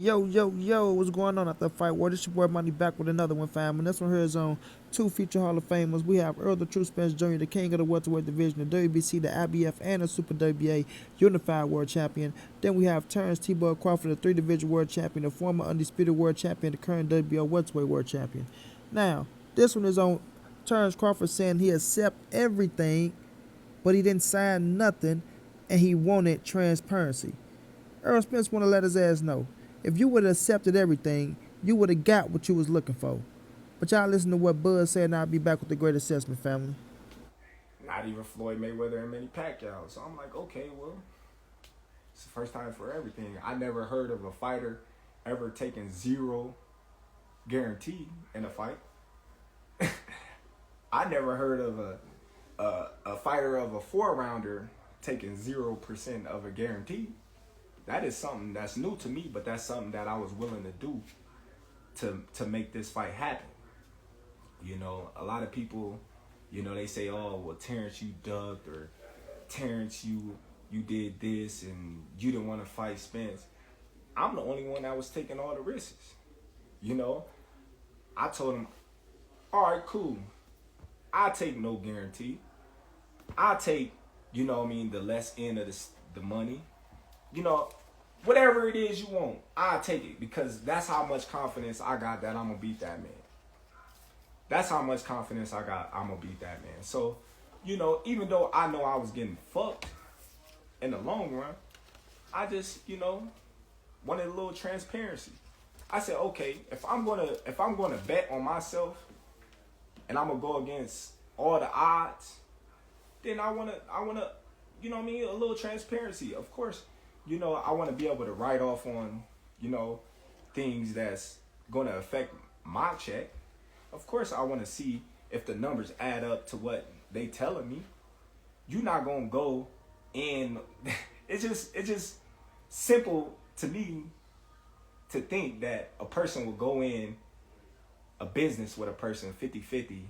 Yo, what's going on at the fight war? This your boy Money back with another one, fam. And this one here is on two future Hall of Famers. We have Errol the True Spence Jr., the king of the welterweight division, the WBC, the IBF, and the Super WBA Unified World Champion. Then we have Terence T-Boy Crawford, the three-division world champion, the former undisputed world champion, the current WBO welterweight world champion. Now, this one is on Terence Crawford saying he accept everything, but he didn't sign nothing, and he wanted transparency. Errol Spence want to let his ass know. If you would have accepted everything, you would have got what you was looking for. But y'all listen to what Bud said, and I'll be back with the great assessment, family. Not even Floyd Mayweather and Manny Pacquiao. So I'm like, okay, well, it's the first time for everything. I never heard of a fighter ever taking zero guarantee in a fight. I never heard of a fighter of a 4-rounder taking 0% of a guarantee. That is something that's new to me, but that's something that I was willing to do to make this fight happen. You know, a lot of people, you know, they say, oh, well, Terence, you ducked, or Terence, you did this, and you didn't want to fight Spence. I'm the only one that was taking all the risks. You know, I told him, all right, cool. I take no guarantee. I take, you know what I mean, the less end of the money. You know, whatever it is you want, I'll take it, because that's how much confidence I got that I'm going to beat that man. That's how much confidence I got I'm going to beat that man. So, you know, even though I know I was getting fucked in the long run, I just, you know, wanted a little transparency. I said, okay, if I'm gonna bet on myself and I'm going to go against all the odds, then I wanna, you know what I mean, a little transparency. Of course, you know, I want to be able to write off on, you know, things that's going to affect my check. Of course, I want to see if the numbers add up to what they telling me. You're not going to go in. It's just simple to me to think that a person will go in a business with a person 50-50,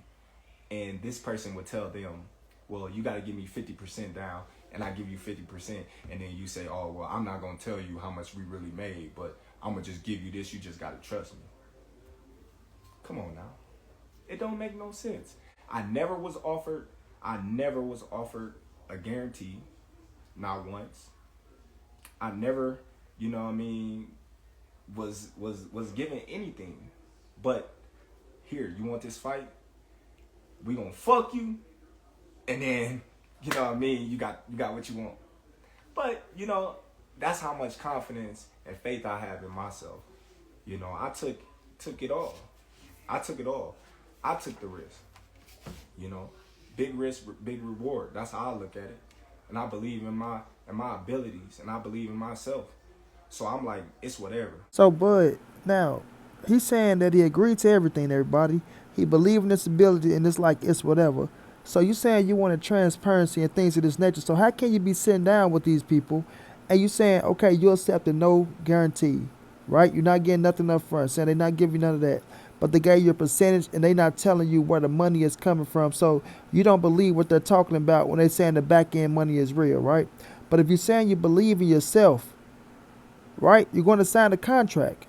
and this person would tell them, well, you got to give me 50% down, and I give you 50%, and then you say, oh, well, I'm not going to tell you how much we really made, but I'm going to just give you this. You just got to trust me. Come on now. It don't make no sense. I never was offered a guarantee, not once. I never, you know what I mean, was given anything. But here, you want this fight? We going to fuck you, and then, you know what I mean, you got what you want. But, you know, that's how much confidence and faith I have in myself. You know, I took it all. I took it all. I took the risk. You know, big risk, big reward. That's how I look at it. And I believe in my abilities, and I believe in myself. So I'm like, it's whatever. So, Bud, now, he's saying that he agreed to everything, everybody. He believed in this ability, and it's like, it's whatever. So you saying you wanted transparency and things of this nature. So how can you be sitting down with these people and you saying, okay, you accepted no guarantee, right? You're not getting nothing up front, saying they're not giving you none of that. But they gave you a percentage and they not telling you where the money is coming from. So you don't believe what they're talking about when they're saying the back end money is real, right? But if you're saying you believe in yourself, right, you're going to sign a contract.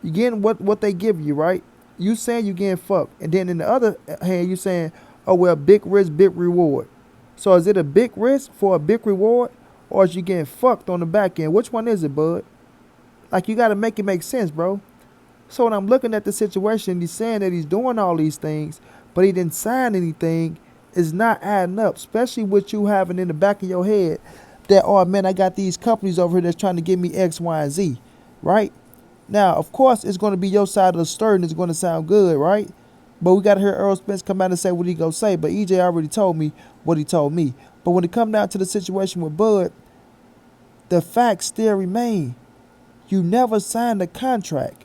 You're getting what they give you, right? You saying you getting fucked. And then in the other hand, you saying, oh, well, big risk, big reward. So is it a big risk for a big reward, or is you getting fucked on the back end? Which one is it, bud? Like, you got to make it make sense, bro. So when I'm looking at the situation, he's saying that he's doing all these things, but he didn't sign anything, is not adding up, especially with you having in the back of your head that, oh, man, I got these companies over here that's trying to give me X, Y, and Z, right? Now, of course, it's going to be your side of the story, and it's going to sound good, right? But we got to hear Errol Spence come out and say what he going to say. But EJ already told me what he told me. But when it come down to the situation with Bud, the facts still remain. You never signed a contract.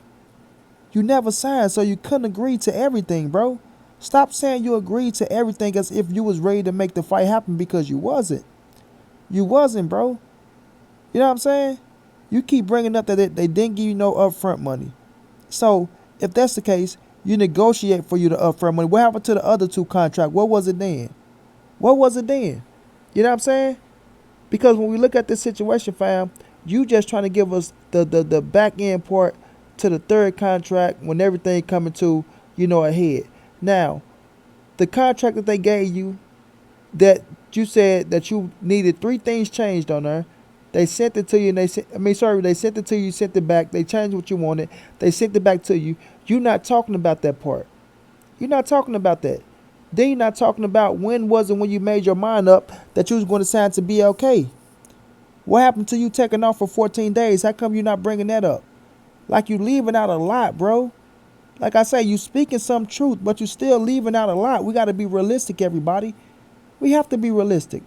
You never signed, so you couldn't agree to everything, bro. Stop saying you agreed to everything as if you was ready to make the fight happen, because you wasn't. You wasn't, bro. You know what I'm saying? You keep bringing up that they didn't give you no upfront money. So if that's the case, you negotiate for you the upfront money. What happened to the other two contracts? What was it then? What was it then? You know what I'm saying? Because when we look at this situation, fam, You just trying to give us the back end part to the third contract when everything coming to, a head. Now, the contract that they gave you, that you said that you needed three things changed on there. They sent it to you and they sent it to you, sent it back. They changed what you wanted. They sent it back to you. You're not talking about that part. You're not talking about that. Then you're not talking about when was it when you made your mind up that you was going to sign to BLK. What happened to you taking off for 14 days? How come you're not bringing that up? Like you leaving out a lot, bro. Like I say, you speaking some truth, but you still leaving out a lot. We got to be realistic, everybody. We have to be realistic.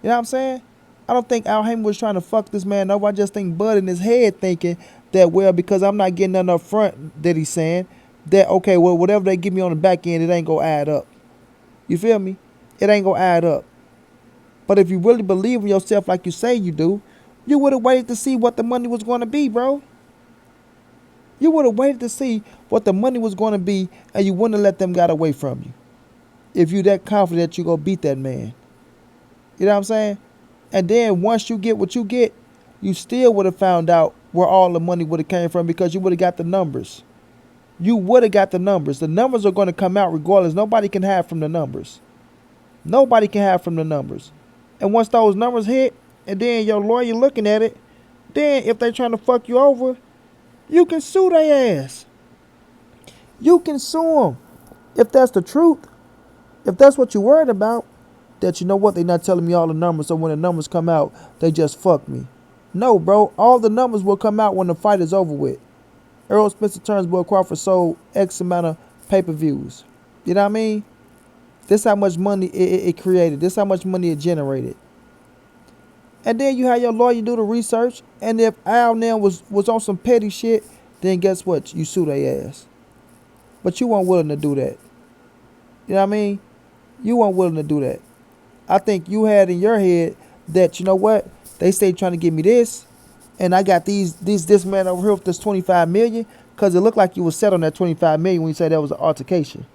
You know what I'm saying? I don't think Al Haymon was trying to fuck this man over. I just think Bud in his head thinking that, well, because I'm not getting nothing up front, that he's saying that, okay, well, whatever they give me on the back end, it ain't going to add up. You feel me? It ain't going to add up. But if you really believe in yourself like you say you do, you would have waited to see what the money was going to be, bro. You would have waited to see what the money was going to be, and you wouldn't have let them get away from you. If you that confident you going to beat that man. You know what I'm saying? And then once you get what you get, you still would have found out where all the money would have came from because you would have got the numbers. You would have got the numbers. The numbers are going to come out regardless. Nobody can hide from the numbers. Nobody can hide from the numbers. And once those numbers hit, and then your lawyer looking at it, then if they trying to fuck you over, you can sue their ass. You can sue them. If that's the truth, if that's what you're worried about, that you know what, they not telling me all the numbers, so when the numbers come out, they just fuck me. No, bro, all the numbers will come out when the fight is over with. Errol Spence Terence Crawford sold X amount of pay-per-views. You know what I mean? This how much money it created. This how much money it generated. And then you have your lawyer do the research, and if Al now was on some petty shit, then guess what? You sue their ass. But you weren't willing to do that. You know what I mean? You weren't willing to do that. I think you had in your head that, you know what? They say trying to give me this, and I got this man over here with this $25 million, because it looked like you was set on that $25 million when you said that was an altercation.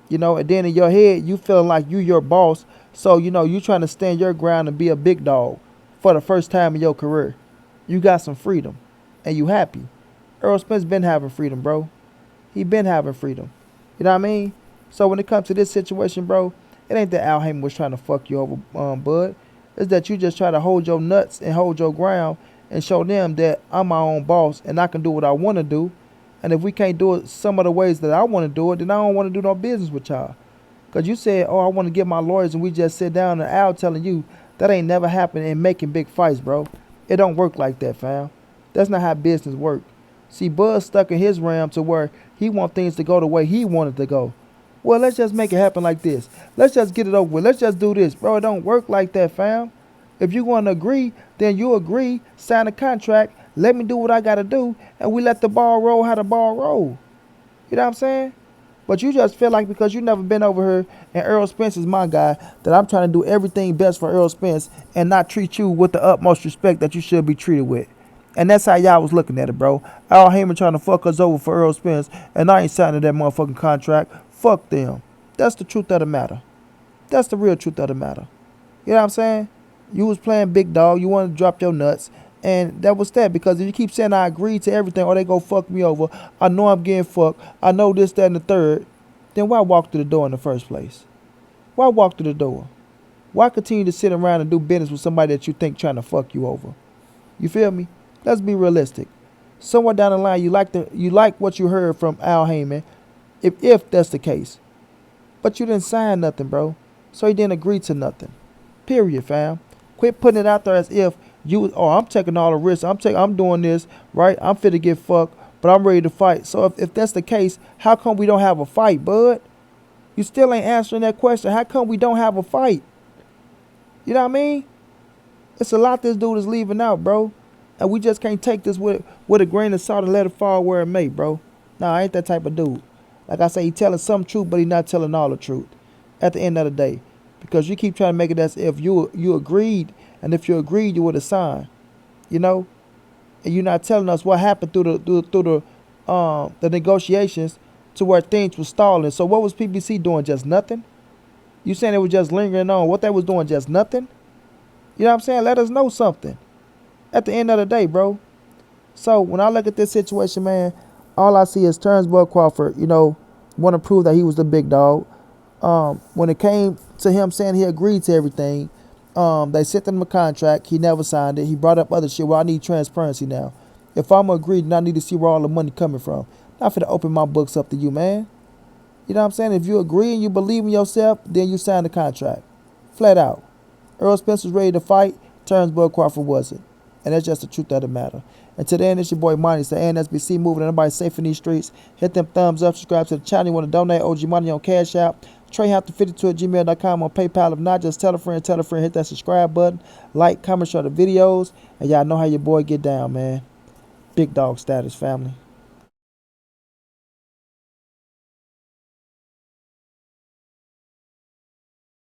You know, and then in your head, you feeling like you your boss, so, you trying to stand your ground and be a big dog for the first time in your career. You got some freedom, and you happy. Errol Spence been having freedom, bro. He been having freedom. You know what I mean? So when it comes to this situation, bro, it ain't that Al Haymon was trying to fuck you over, bud. It's that you just try to hold your nuts and hold your ground and show them that I'm my own boss and I can do what I want to do. And if we can't do it some of the ways that I want to do it, then I don't want to do no business with y'all. Because you said, oh, I want to get my lawyers, and we just sit down, and Al telling you that ain't never happened in making big fights, bro. It don't work like that, fam. That's not how business work. See, Bud's stuck in his realm to where he want things to go the way he wanted to go. Well, let's just make it happen like this. Let's just get it over with. Let's just do this. Bro, it don't work like that, fam. If you want to agree, then you agree, sign a contract, let me do what I got to do, and we let the ball roll how the ball roll. You know what I'm saying? But you just feel like because you never been over here and Errol Spence is my guy, that I'm trying to do everything best for Errol Spence and not treat you with the utmost respect that you should be treated with. And that's how y'all was looking at it, bro. Al Haymon trying to fuck us over for Errol Spence, and I ain't signing that motherfucking contract. Fuck them. That's the truth of the matter. That's the real truth of the matter. You know what I'm saying? You was playing big dog. You wanted to drop your nuts. And that was that. Because if you keep saying I agree to everything or they go fuck me over, I know I'm getting fucked, I know this, that, and the third, then why walk through the door in the first place? Why walk through the door? Why continue to sit around and do business with somebody that you think trying to fuck you over? You feel me? Let's be realistic. Somewhere down the line, you like what you heard from Al Haymon, if that's the case. But you didn't sign nothing, bro. So you didn't agree to nothing. Period, fam. Quit putting it out there as if I'm taking all the risks. I'm doing this, right? I'm fit to get fucked, but I'm ready to fight. So if that's the case, how come we don't have a fight, bud? You still ain't answering that question. How come we don't have a fight? You know what I mean? It's a lot this dude is leaving out, bro. And we just can't take this with a grain of salt and let it fall where it may, bro. Nah, I ain't that type of dude. Like I say, he telling some truth, but he not telling all the truth at the end of the day. Because you keep trying to make it as if you agreed, and if you agreed, you would have signed. You know? And you're not telling us what happened through the negotiations to where things were stalling. So what was PBC doing? Just nothing? You saying they were just lingering on? What they was doing? Just nothing? You know what I'm saying? Let us know something. At the end of the day, bro. So when I look at this situation, man, all I see is Terence Crawford, want to prove that he was the big dog. When it came to him saying he agreed to everything, they sent him a contract. He never signed it. He brought up other shit. Well, I need transparency now. If I'm agreed, then I need to see where all the money coming from. Not finna open my books up to you, man. You know what I'm saying? If you agree and you believe in yourself, then you sign the contract. Flat out. Errol Spence was ready to fight. Terence Crawford wasn't. And that's just the truth of the matter. Until then, it's your boy Money. It's the NSBC moving. Everybody safe in these streets. Hit them thumbs up. Subscribe to the channel. You want to donate OG Money on Cash App. TreyHampton52 at gmail.com on PayPal. If not, just tell a friend. Hit that subscribe button. Like, comment, share the videos. And y'all know how your boy get down, man. Big dog status, family.